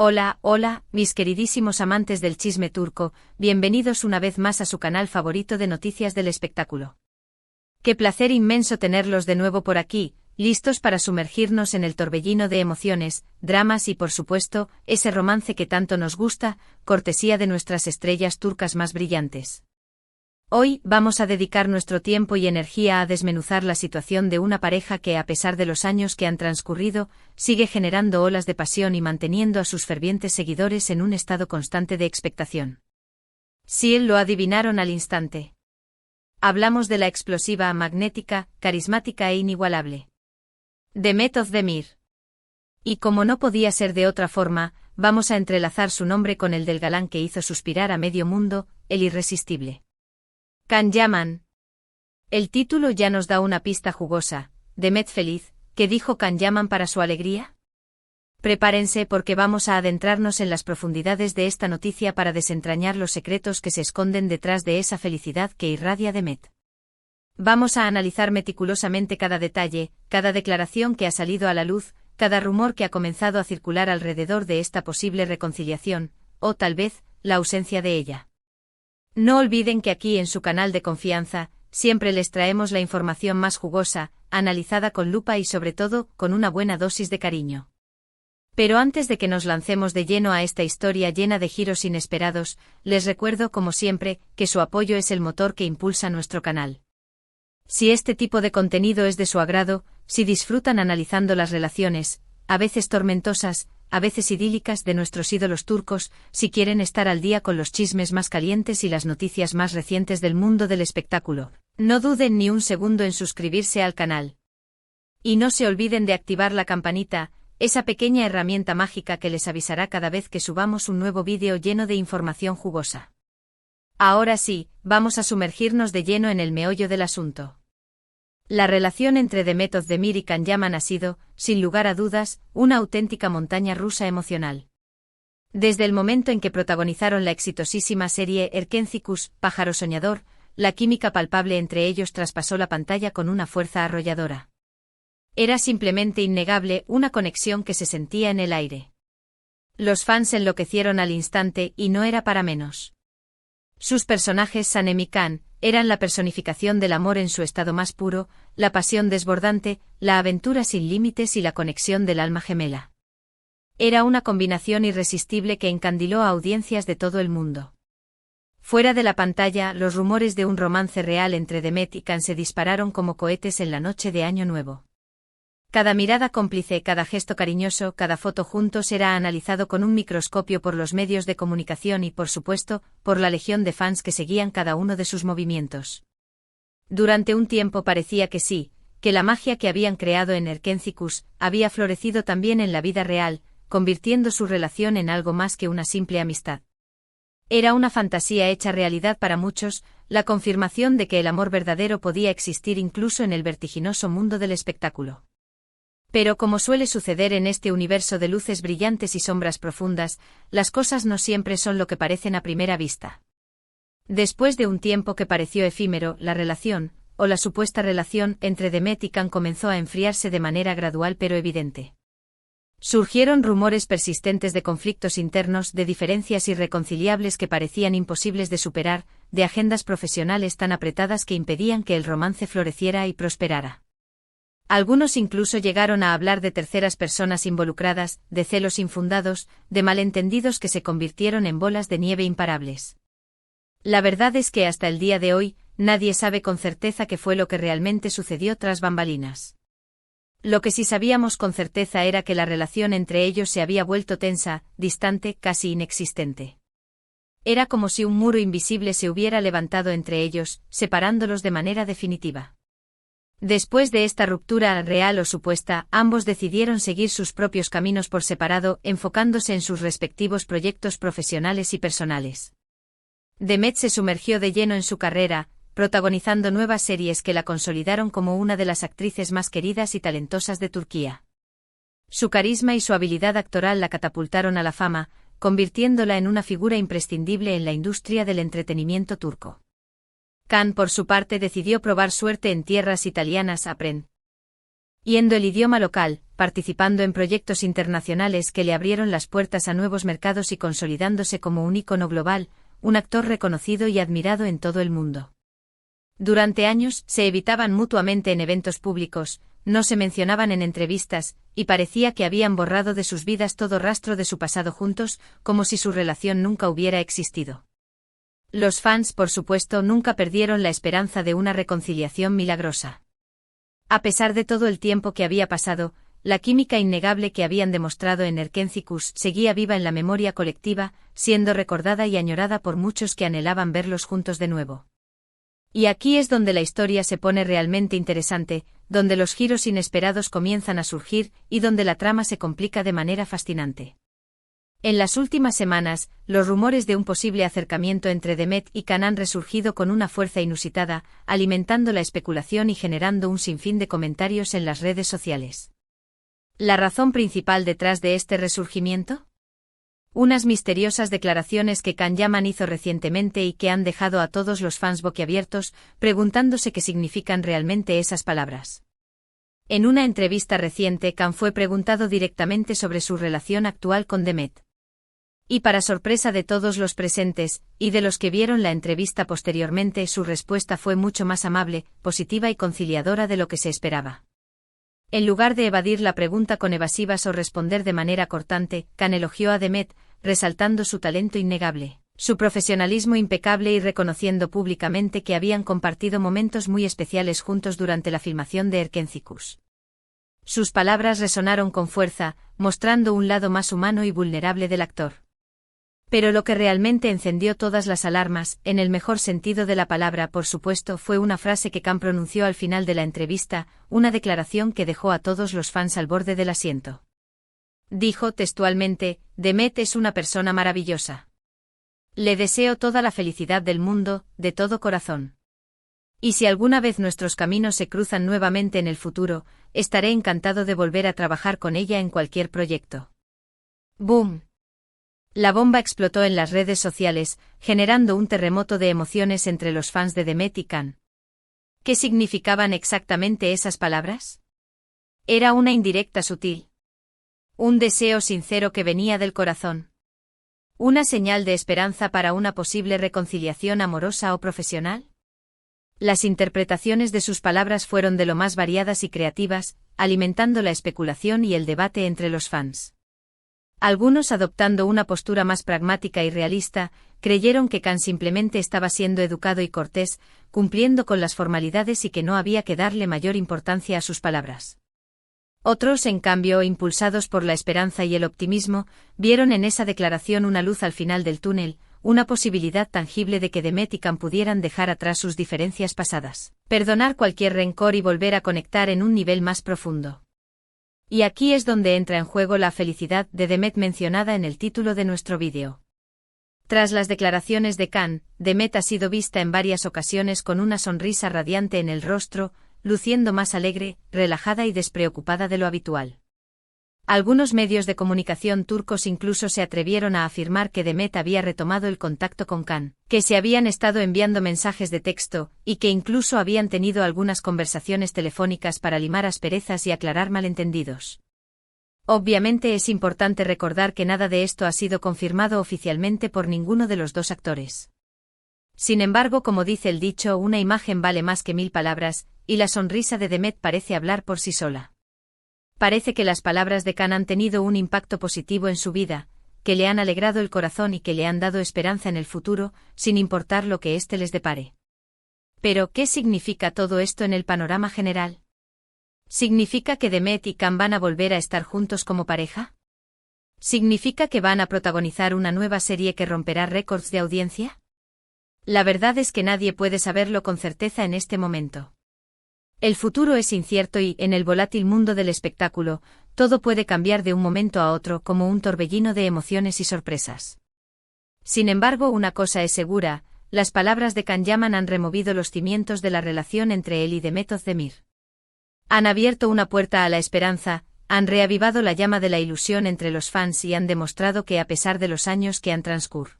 Hola, hola, mis queridísimos amantes del chisme turco, bienvenidos una vez más a su canal favorito de noticias del espectáculo. Qué placer inmenso tenerlos de nuevo por aquí, listos para sumergirnos en el torbellino de emociones, dramas y por supuesto, ese romance que tanto nos gusta, cortesía de nuestras estrellas turcas más brillantes. Hoy vamos a dedicar nuestro tiempo y energía a desmenuzar la situación de una pareja que, a pesar de los años que han transcurrido, sigue generando olas de pasión y manteniendo a sus fervientes seguidores en un estado constante de expectación. Sí, lo adivinaron al instante. Hablamos de la explosiva, magnética, carismática e inigualable Demet Özdemir. Y como no podía ser de otra forma, vamos a entrelazar su nombre con el del galán que hizo suspirar a medio mundo, el irresistible Can Yaman. El título ya nos da una pista jugosa. Demet feliz, ¿qué dijo Can Yaman para su alegría? Prepárense porque vamos a adentrarnos en las profundidades de esta noticia para desentrañar los secretos que se esconden detrás de esa felicidad que irradia Demet. Vamos a analizar meticulosamente cada detalle, cada declaración que ha salido a la luz, cada rumor que ha comenzado a circular alrededor de esta posible reconciliación, o tal vez, la ausencia de ella. No olviden que aquí en su canal de confianza, siempre les traemos la información más jugosa, analizada con lupa y sobre todo, con una buena dosis de cariño. Pero antes de que nos lancemos de lleno a esta historia llena de giros inesperados, les recuerdo como siempre, que su apoyo es el motor que impulsa nuestro canal. Si este tipo de contenido es de su agrado, si disfrutan analizando las relaciones, a veces tormentosas, a veces idílicas de nuestros ídolos turcos, si quieren estar al día con los chismes más calientes y las noticias más recientes del mundo del espectáculo, no duden ni un segundo en suscribirse al canal. Y no se olviden de activar la campanita, esa pequeña herramienta mágica que les avisará cada vez que subamos un nuevo vídeo lleno de información jugosa. Ahora sí, vamos a sumergirnos de lleno en el meollo del asunto. La relación entre Demet Özdemir y Can Yaman ha sido, sin lugar a dudas, una auténtica montaña rusa emocional. Desde el momento en que protagonizaron la exitosísima serie Erkencikus, Pájaro Soñador, la química palpable entre ellos traspasó la pantalla con una fuerza arrolladora. Era simplemente innegable, una conexión que se sentía en el aire. Los fans enloquecieron al instante y no era para menos. Sus personajes Sanem y Can eran la personificación del amor en su estado más puro, la pasión desbordante, la aventura sin límites y la conexión del alma gemela. Era una combinación irresistible que encandiló a audiencias de todo el mundo. Fuera de la pantalla, los rumores de un romance real entre Demet y Can se dispararon como cohetes en la noche de Año Nuevo. Cada mirada cómplice, cada gesto cariñoso, cada foto juntos era analizado con un microscopio por los medios de comunicación y, por supuesto, por la legión de fans que seguían cada uno de sus movimientos. Durante un tiempo parecía que sí, que la magia que habían creado en Erkencikus había florecido también en la vida real, convirtiendo su relación en algo más que una simple amistad. Era una fantasía hecha realidad para muchos, la confirmación de que el amor verdadero podía existir incluso en el vertiginoso mundo del espectáculo. Pero como suele suceder en este universo de luces brillantes y sombras profundas, las cosas no siempre son lo que parecen a primera vista. Después de un tiempo que pareció efímero, la relación, o la supuesta relación, entre Demet y Can comenzó a enfriarse de manera gradual pero evidente. Surgieron rumores persistentes de conflictos internos, de diferencias irreconciliables que parecían imposibles de superar, de agendas profesionales tan apretadas que impedían que el romance floreciera y prosperara. Algunos incluso llegaron a hablar de terceras personas involucradas, de celos infundados, de malentendidos que se convirtieron en bolas de nieve imparables. La verdad es que hasta el día de hoy, nadie sabe con certeza qué fue lo que realmente sucedió tras bambalinas. Lo que sí sabíamos con certeza era que la relación entre ellos se había vuelto tensa, distante, casi inexistente. Era como si un muro invisible se hubiera levantado entre ellos, separándolos de manera definitiva. Después de esta ruptura real o supuesta, ambos decidieron seguir sus propios caminos por separado, enfocándose en sus respectivos proyectos profesionales y personales. Demet se sumergió de lleno en su carrera, protagonizando nuevas series que la consolidaron como una de las actrices más queridas y talentosas de Turquía. Su carisma y su habilidad actoral la catapultaron a la fama, convirtiéndola en una figura imprescindible en la industria del entretenimiento turco. Can, por su parte, decidió probar suerte en tierras italianas. yendo el idioma local, participando en proyectos internacionales que le abrieron las puertas a nuevos mercados y consolidándose como un ícono global, un actor reconocido y admirado en todo el mundo. Durante años se evitaban mutuamente en eventos públicos, no se mencionaban en entrevistas, y parecía que habían borrado de sus vidas todo rastro de su pasado juntos, como si su relación nunca hubiera existido. Los fans, por supuesto, nunca perdieron la esperanza de una reconciliación milagrosa. A pesar de todo el tiempo que había pasado, la química innegable que habían demostrado en Erkenciskus seguía viva en la memoria colectiva, siendo recordada y añorada por muchos que anhelaban verlos juntos de nuevo. Y aquí es donde la historia se pone realmente interesante, donde los giros inesperados comienzan a surgir y donde la trama se complica de manera fascinante. En las últimas semanas, los rumores de un posible acercamiento entre Demet y Can han resurgido con una fuerza inusitada, alimentando la especulación y generando un sinfín de comentarios en las redes sociales. ¿La razón principal detrás de este resurgimiento? Unas misteriosas declaraciones que Can Yaman hizo recientemente y que han dejado a todos los fans boquiabiertos, preguntándose qué significan realmente esas palabras. En una entrevista reciente, Can fue preguntado directamente sobre su relación actual con Demet. Y para sorpresa de todos los presentes, y de los que vieron la entrevista posteriormente, su respuesta fue mucho más amable, positiva y conciliadora de lo que se esperaba. En lugar de evadir la pregunta con evasivas o responder de manera cortante, Can elogió a Demet, resaltando su talento innegable, su profesionalismo impecable y reconociendo públicamente que habían compartido momentos muy especiales juntos durante la filmación de Erkenciskus. Sus palabras resonaron con fuerza, mostrando un lado más humano y vulnerable del actor. Pero lo que realmente encendió todas las alarmas, en el mejor sentido de la palabra por supuesto, fue una frase que Can pronunció al final de la entrevista, una declaración que dejó a todos los fans al borde del asiento. Dijo textualmente: Demet es una persona maravillosa. Le deseo toda la felicidad del mundo, de todo corazón. Y si alguna vez nuestros caminos se cruzan nuevamente en el futuro, estaré encantado de volver a trabajar con ella en cualquier proyecto. ¡Boom! La bomba explotó en las redes sociales, generando un terremoto de emociones entre los fans de Demet y Can. ¿Qué significaban exactamente esas palabras? Era una indirecta sutil. Un deseo sincero que venía del corazón. ¿Una señal de esperanza para una posible reconciliación amorosa o profesional? Las interpretaciones de sus palabras fueron de lo más variadas y creativas, alimentando la especulación y el debate entre los fans. Algunos, adoptando una postura más pragmática y realista, creyeron que Can simplemente estaba siendo educado y cortés, cumpliendo con las formalidades y que no había que darle mayor importancia a sus palabras. Otros, en cambio, impulsados por la esperanza y el optimismo, vieron en esa declaración una luz al final del túnel, una posibilidad tangible de que Demet y Can pudieran dejar atrás sus diferencias pasadas, perdonar cualquier rencor y volver a conectar en un nivel más profundo. Y aquí es donde entra en juego la felicidad de Demet mencionada en el título de nuestro vídeo. Tras las declaraciones de Can, Demet ha sido vista en varias ocasiones con una sonrisa radiante en el rostro, luciendo más alegre, relajada y despreocupada de lo habitual. Algunos medios de comunicación turcos incluso se atrevieron a afirmar que Demet había retomado el contacto con Can, que se habían estado enviando mensajes de texto, y que incluso habían tenido algunas conversaciones telefónicas para limar asperezas y aclarar malentendidos. Obviamente es importante recordar que nada de esto ha sido confirmado oficialmente por ninguno de los dos actores. Sin embargo, como dice el dicho, una imagen vale más que 1000 palabras, y la sonrisa de Demet parece hablar por sí sola. Parece que las palabras de Can han tenido un impacto positivo en su vida, que le han alegrado el corazón y que le han dado esperanza en el futuro, sin importar lo que éste les depare. Pero, ¿qué significa todo esto en el panorama general? ¿Significa que Demet y Can van a volver a estar juntos como pareja? ¿Significa que van a protagonizar una nueva serie que romperá récords de audiencia? La verdad es que nadie puede saberlo con certeza en este momento. El futuro es incierto y, en el volátil mundo del espectáculo, todo puede cambiar de un momento a otro como un torbellino de emociones y sorpresas. Sin embargo, una cosa es segura, las palabras de Can Yaman han removido los cimientos de la relación entre él y Demet Özdemir. Han abierto una puerta a la esperanza, han reavivado la llama de la ilusión entre los fans y han demostrado que a pesar de los años que han transcurrido,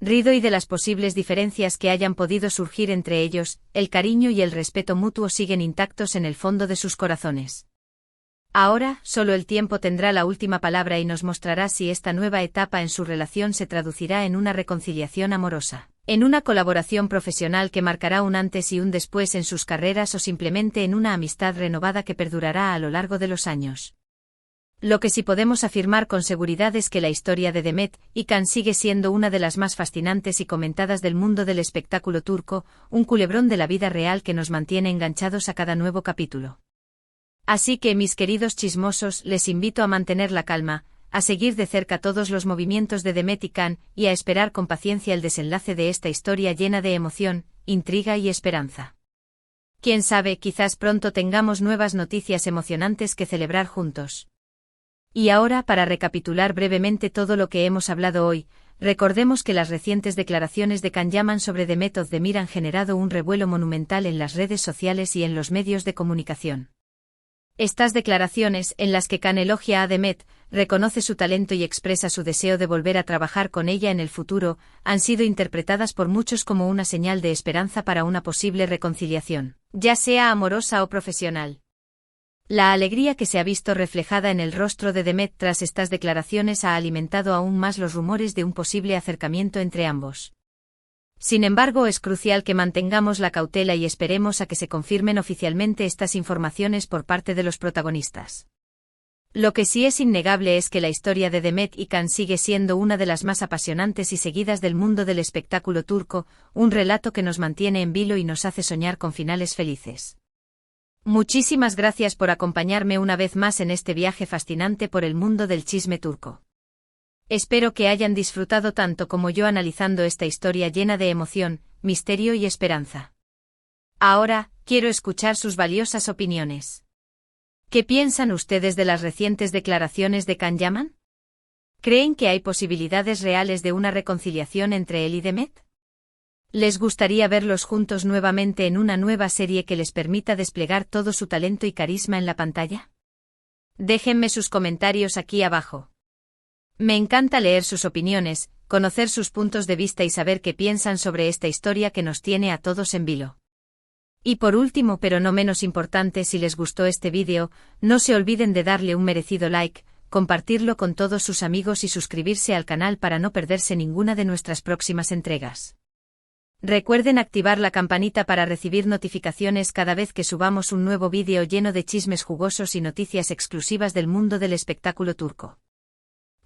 Rido y de las posibles diferencias que hayan podido surgir entre ellos, el cariño y el respeto mutuo siguen intactos en el fondo de sus corazones. Ahora, solo el tiempo tendrá la última palabra y nos mostrará si esta nueva etapa en su relación se traducirá en una reconciliación amorosa, en una colaboración profesional que marcará un antes y un después en sus carreras o simplemente en una amistad renovada que perdurará a lo largo de los años. Lo que sí podemos afirmar con seguridad es que la historia de Demet y Can sigue siendo una de las más fascinantes y comentadas del mundo del espectáculo turco, un culebrón de la vida real que nos mantiene enganchados a cada nuevo capítulo. Así que, mis queridos chismosos, les invito a mantener la calma, a seguir de cerca todos los movimientos de Demet y Can y a esperar con paciencia el desenlace de esta historia llena de emoción, intriga y esperanza. Quién sabe, quizás pronto tengamos nuevas noticias emocionantes que celebrar juntos. Y ahora, para recapitular brevemente todo lo que hemos hablado hoy, recordemos que las recientes declaraciones de Can Yaman sobre Demet Özdemir han generado un revuelo monumental en las redes sociales y en los medios de comunicación. Estas declaraciones, en las que Can elogia a Demet, reconoce su talento y expresa su deseo de volver a trabajar con ella en el futuro, han sido interpretadas por muchos como una señal de esperanza para una posible reconciliación, ya sea amorosa o profesional. La alegría que se ha visto reflejada en el rostro de Demet tras estas declaraciones ha alimentado aún más los rumores de un posible acercamiento entre ambos. Sin embargo, es crucial que mantengamos la cautela y esperemos a que se confirmen oficialmente estas informaciones por parte de los protagonistas. Lo que sí es innegable es que la historia de Demet y Can sigue siendo una de las más apasionantes y seguidas del mundo del espectáculo turco, un relato que nos mantiene en vilo y nos hace soñar con finales felices. Muchísimas gracias por acompañarme una vez más en este viaje fascinante por el mundo del chisme turco. Espero que hayan disfrutado tanto como yo analizando esta historia llena de emoción, misterio y esperanza. Ahora, quiero escuchar sus valiosas opiniones. ¿Qué piensan ustedes de las recientes declaraciones de Can Yaman? ¿Creen que hay posibilidades reales de una reconciliación entre él y Demet? ¿Les gustaría verlos juntos nuevamente en una nueva serie que les permita desplegar todo su talento y carisma en la pantalla? Déjenme sus comentarios aquí abajo. Me encanta leer sus opiniones, conocer sus puntos de vista y saber qué piensan sobre esta historia que nos tiene a todos en vilo. Y por último, pero no menos importante, si les gustó este vídeo, no se olviden de darle un merecido like, compartirlo con todos sus amigos y suscribirse al canal para no perderse ninguna de nuestras próximas entregas. Recuerden activar la campanita para recibir notificaciones cada vez que subamos un nuevo vídeo lleno de chismes jugosos y noticias exclusivas del mundo del espectáculo turco.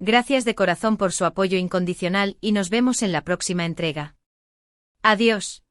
Gracias de corazón por su apoyo incondicional y nos vemos en la próxima entrega. Adiós.